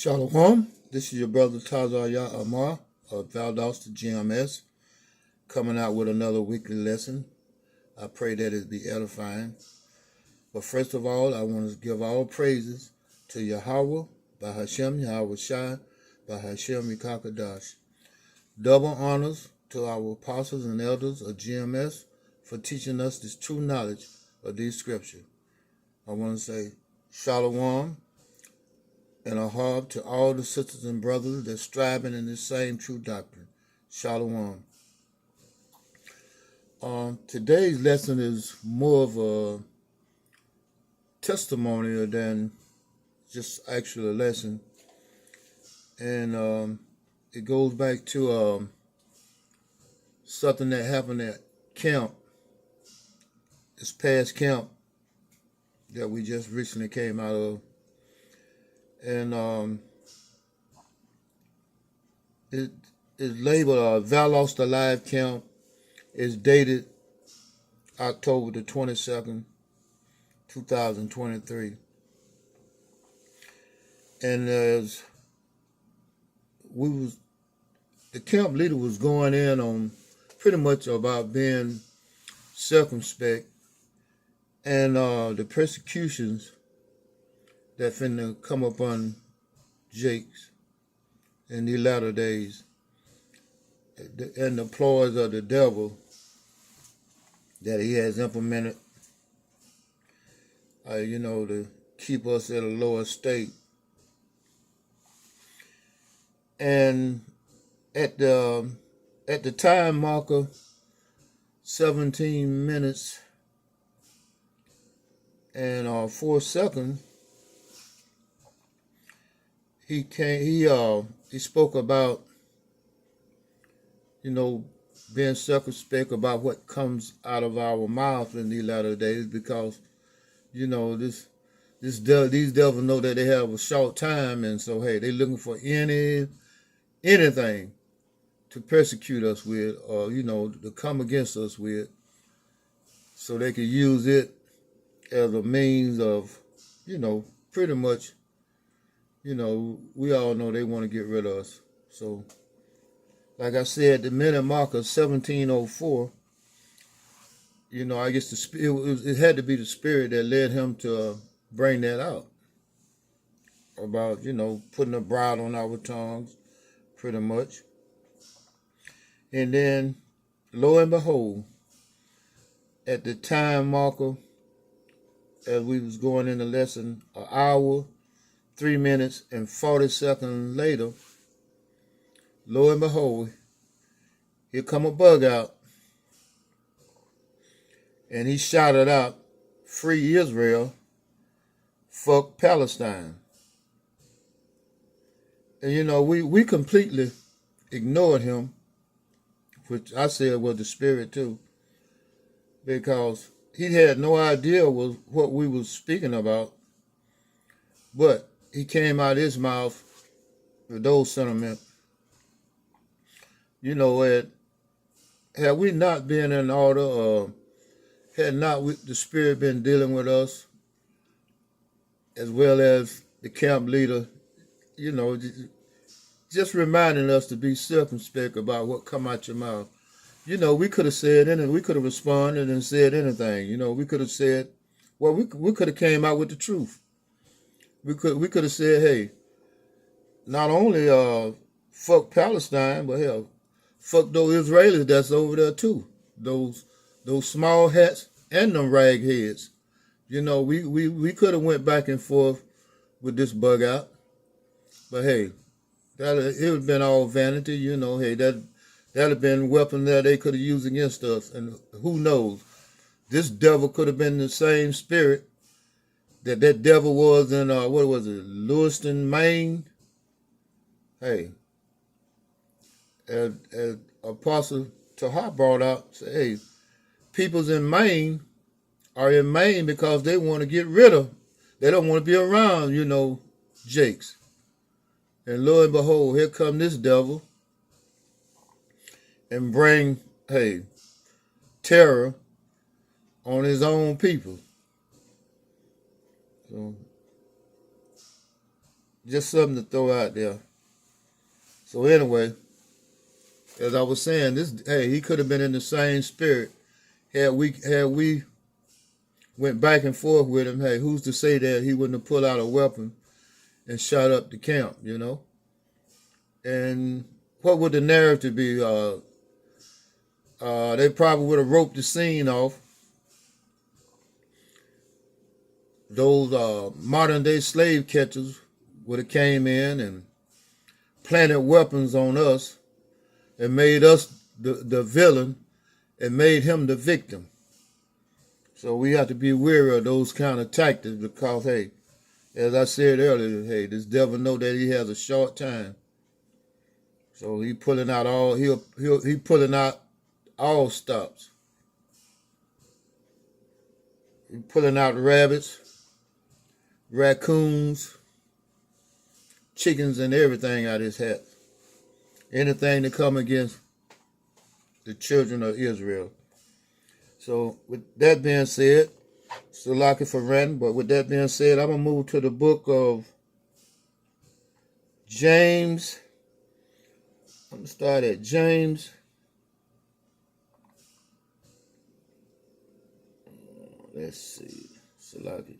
Shalom, this is your brother Taziyar Ahmath of Valdosta GMS, coming out with another weekly lesson. I pray that it be edifying. But first of all, I want to give all praises to Yahweh, by Hashem Yahweh Shai, by Hashem Yikakadash. Double honors to our apostles and elders of GMS for teaching us this true knowledge of these scriptures. I want to say Shalom and a hug to all the sisters and brothers that striving in this same true doctrine. Shalom. Today's lesson is more of a testimonial than just actually a lesson. And it goes back to something that happened at camp, this past camp that we just recently came out of. And it is labeled Valdosta Live Camp. It's dated October the 22nd, 2023. And as the camp leader was going in on pretty much about being circumspect and the persecutions that finna come upon Jakes in the latter days, and the ploys of the devil that he has implemented, to keep us at a lower state. And at the time marker, 17 minutes and 4 seconds, he spoke about, being circumspect about what comes out of our mouth in these latter days, because, these devils know that they have a short time, and so, hey, they're looking for anything to persecute us with, or, to come against us with, so they can use it as a means of, pretty much, we all know they want to get rid of us. So, like I said, the minute marker 1704, I guess it had to be the spirit that led him to bring that out about, putting a bridle on our tongues, pretty much. And then, lo and behold, at the time marker, as we was going in the lesson, an hour, 3 minutes, and 40 seconds later, lo and behold, here come a bug out, and he shouted out, "Free Israel, fuck Palestine." And we completely ignored him, which I said was the spirit too, because he had no idea was what we was speaking about, but he came out of his mouth with those sentiments. Had we not been in order, or had not the spirit been dealing with us, as well as the camp leader, just reminding us to be circumspect about what come out your mouth. We could have said anything. We could have responded and said anything. We could have said, well, we could have came out with the truth. We could have said, hey, not only fuck Palestine, but hell, fuck those Israelis that's over there too. Those small hats and them rag heads. We could have went back and forth with this bug out. But hey, it would have been all vanity, hey, that'd have been weapon that they could have used against us. And who knows? This devil could have been the same spirit that devil was in, Lewiston, Maine. Hey, as Apostle Taha brought out, say, hey, peoples in Maine are in Maine because they want to get rid of, they don't want to be around, Jakes. And lo and behold, here come this devil and bring, hey, terror on his own people. So, just something to throw out there. So anyway, as I was saying, he could have been in the same spirit had we went back and forth with him. Hey, who's to say that he wouldn't have pulled out a weapon and shot up the camp, And what would the narrative be? They probably would have roped the scene off. Those modern day slave catchers would have came in and planted weapons on us and made us the villain and made him the victim. So we have to be wary of those kind of tactics because, hey, as I said earlier, hey, this devil know that he has a short time. So he pulling out all stops. He pulling out rabbits, raccoons, chickens, and everything out of his hat. Anything to come against the children of Israel. So with that being said, still looking for ranting, but with that being said, I'm going to move to the book of James. I'm going to start at James. Let's see. Salaki.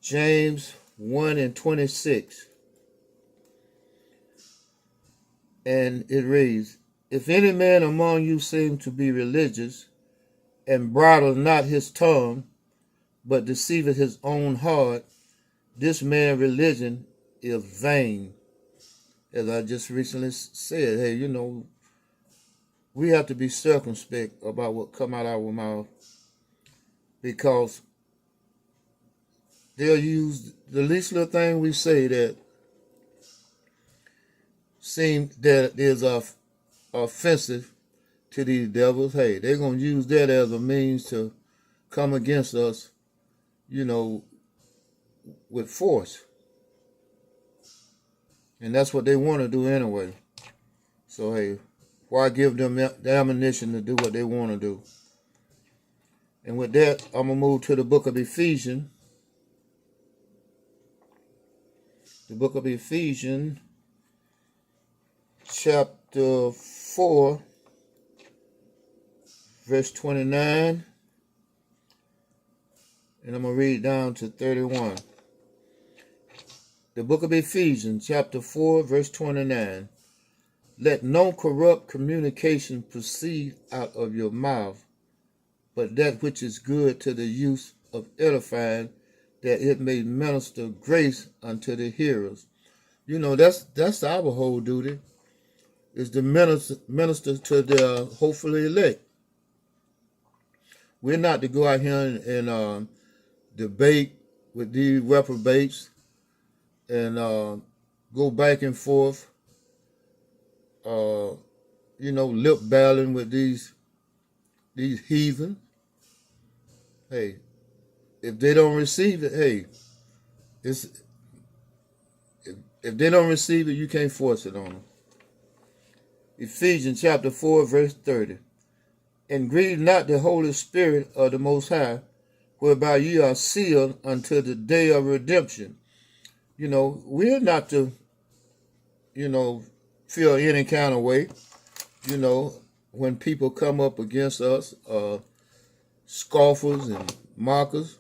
James 1:26. And it reads, if any man among you seem to be religious, and bridle not his tongue, but deceiveth his own heart, this man's religion is vain. As I just recently said, hey, we have to be circumspect about what come out of our mouth, because they'll use the least little thing we say that seem that is offensive to these devils. Hey, they're going to use that as a means to come against us, with force. And that's what they want to do anyway. So, hey, why give them the ammunition to do what they want to do? And with that, I'm going to move to the book of Ephesians. The book of Ephesians, chapter 4, verse 29. And I'm going to read down to 31. The book of Ephesians, chapter 4, verse 29. Let no corrupt communication proceed out of your mouth, but that which is good to the use of edifying, that it may minister grace unto the hearers. That's our whole duty, is to minister to the hopefully elect. We're not to go out here and debate with these reprobates and go back and forth, lip battling with these heathen. Hey, if they don't receive it, hey, if they don't receive it, you can't force it on them. Ephesians chapter 4, verse 30. And grieve not the Holy Spirit of the Most High, whereby ye are sealed until the day of redemption. We're not to, feel any kind of way, when people come up against us, scoffers and mockers.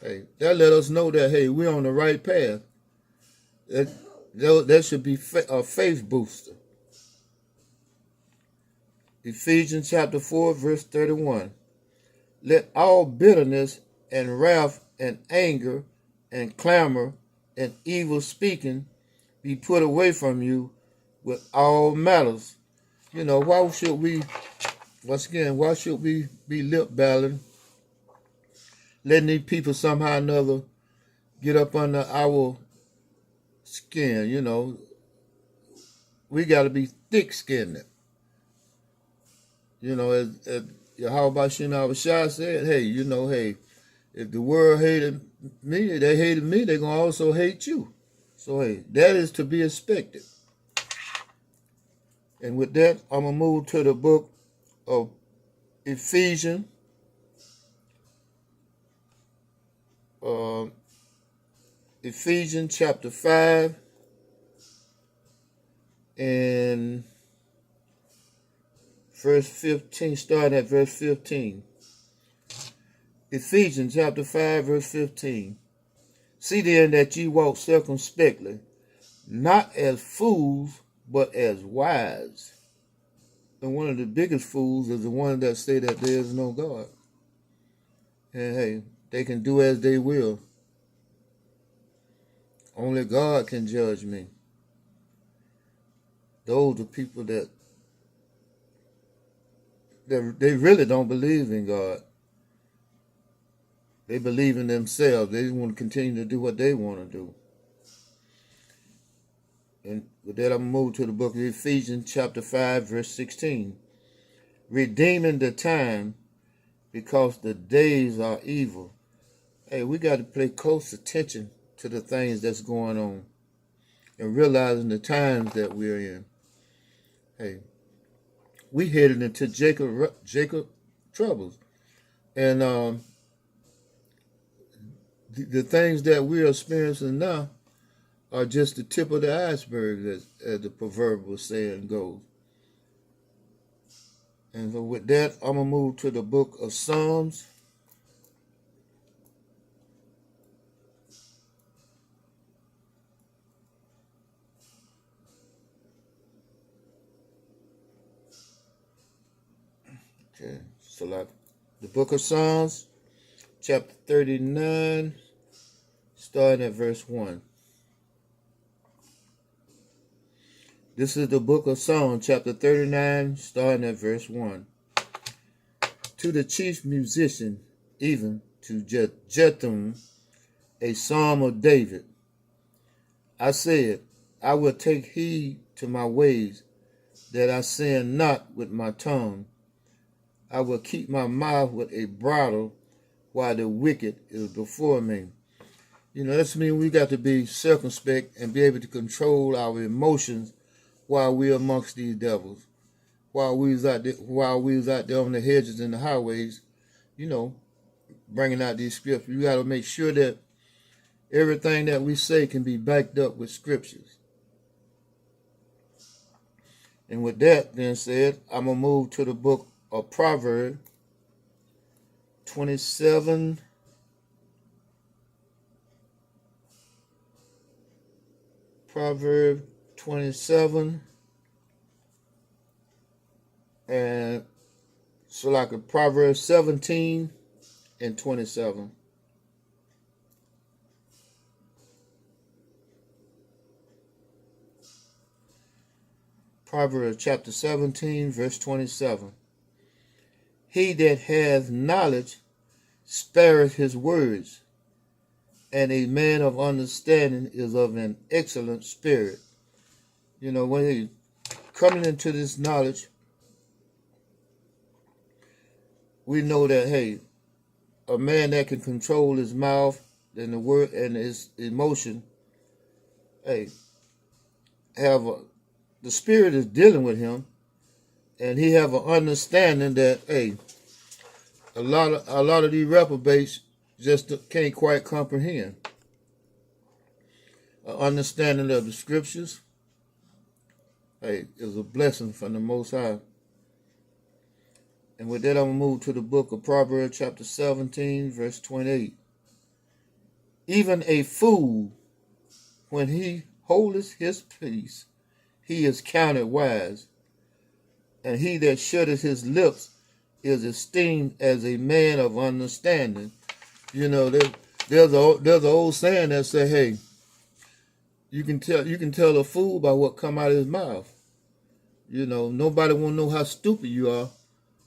Hey, that let us know that, hey, we're on the right path. That should be a faith booster. Ephesians chapter 4, verse 31. Let all bitterness and wrath and anger and clamor and evil speaking be put away from you with all malice. Why should we be lip battling, letting these people somehow or another get up under our skin? We got to be thick-skinned. As Yahweh Shem Shah said, hey, if the world hated me, they're going to also hate you. So, hey, that is to be expected. And with that, I'm going to move to the book of Ephesians. Ephesians chapter 5 and verse 15, starting at verse 15. Ephesians chapter 5, verse 15. See then that ye walk circumspectly, not as fools, but as wise. And one of the biggest fools is the one that say that there is no God. And hey, they can do as they will. Only God can judge me. Those are people that they really don't believe in God. They believe in themselves. They just want to continue to do what they want to do. And with that, I'm going to move to the book of Ephesians chapter 5, verse 16. Redeeming the time because the days are evil. Hey, we got to pay close attention to the things that's going on and realizing the times that we're in. Hey, we headed into Jacob troubles. And the things that we're experiencing now are just the tip of the iceberg, as the proverbial saying goes. And so with that, I'm going to move to the book of Psalms. Okay, so like the book of Psalms, chapter 39, starting at verse 1. This is the book of Psalms, chapter 39, starting at verse 1. To the chief musician, even to Jethum, a psalm of David. I said, I will take heed to my ways, that I sin not with my tongue. I will keep my mouth with a bridle while the wicked is before me. You know, that's mean we got to be circumspect and be able to control our emotions while we're amongst these devils. While we was out there on the hedges and the highways, you know, bringing out these scriptures. You got to make sure that everything that we say can be backed up with scriptures. And with that being said, I'm going to move to the book of Proverbs 27. Proverbs 27. And so like a Proverbs 17 and 27. Proverbs chapter 17, verse 27. He that hath knowledge spareth his words, and a man of understanding is of an excellent spirit. You know, when he coming into this knowledge, we know that, hey, a man that can control his mouth and the word and his emotion, hey, the spirit is dealing with him, and he have an understanding that, hey, a lot of these reprobates just can't quite comprehend. An understanding of the scriptures, hey, is a blessing from the Most High. And with that, I'm going to move to the book of Proverbs chapter 17, verse 28. Even a fool, when he holdeth his peace, he is counted wise, and he that shutteth his lips is esteemed as a man of understanding. You know, there's an old saying that say, hey, you can tell a fool by what come out of his mouth. You know, nobody won't know how stupid you are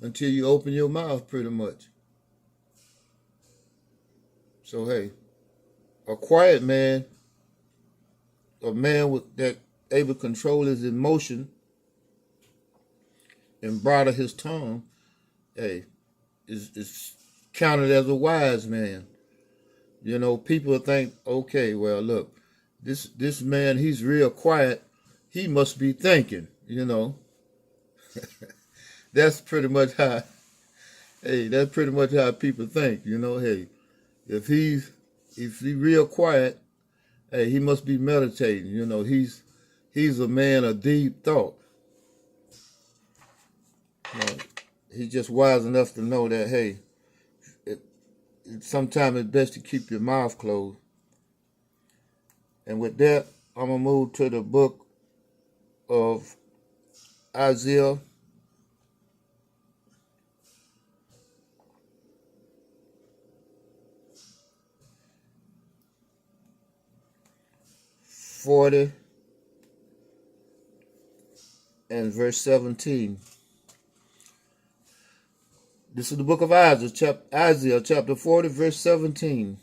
until you open your mouth, pretty much. So hey, a quiet man, a man that able to control his emotion and bridle his tongue, hey, is counted as a wise man. You know, people think, okay, well, look, this man, he's real quiet. He must be thinking, you know. That's pretty much how people think, you know. Hey, if he's real quiet, hey, he must be meditating. You know, he's a man of deep thought. You know, he's just wise enough to know that, hey, sometimes it's best to keep your mouth closed. And with that, I'm going to move to the book of Isaiah 40 and verse 17. This is the book of Isaiah chapter 40, verse 17.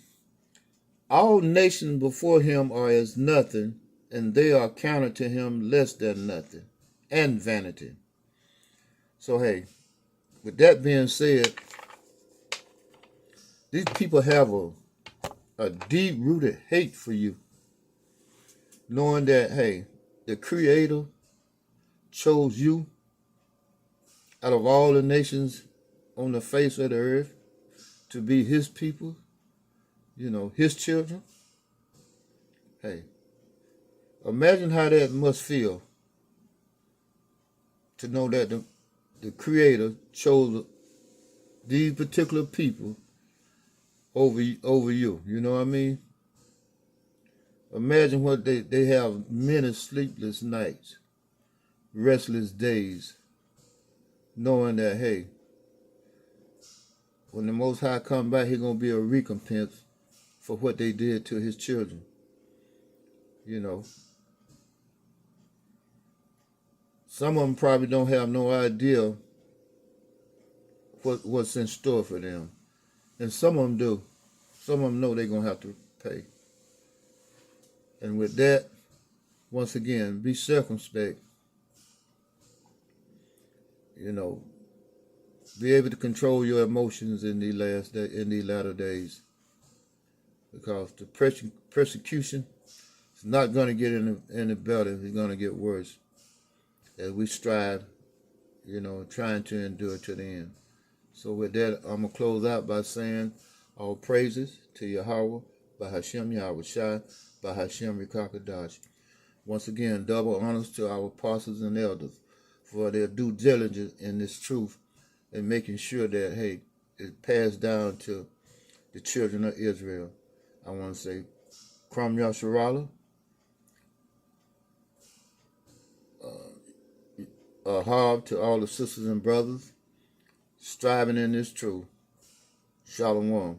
All nations before him are as nothing, and they are counted to him less than nothing, and vanity. So, hey, with that being said, these people have a deep-rooted hate for you, knowing that, hey, the Creator chose you out of all the nations on the face of the earth to be his people, you know, his children. Hey, imagine how that must feel to know that the Creator chose these particular people over you. You know what I mean? Imagine what they have many sleepless nights, restless days, knowing that, hey, when the Most High come back, he's going to be a recompense for what they did to his children. You know, some of them probably don't have no idea what's in store for them. And some of them do. Some of them know they're going to have to pay. And with that, once again, be circumspect. You know, be able to control your emotions in these latter days, because the persecution is not going to get any better. It's going to get worse as we strive, you know, trying to endure to the end. So with that, I'm going to close out by saying all praises to Yahweh, by Hashem Yahweh Shai, by Hashem Rikakadash. Once again, double honors to our apostles and elders for their due diligence in this truth and making sure that, hey, it's passed down to the children of Israel. I want to say, Kram Yasharala, Ahab to all the sisters and brothers striving in this truth. Shalom.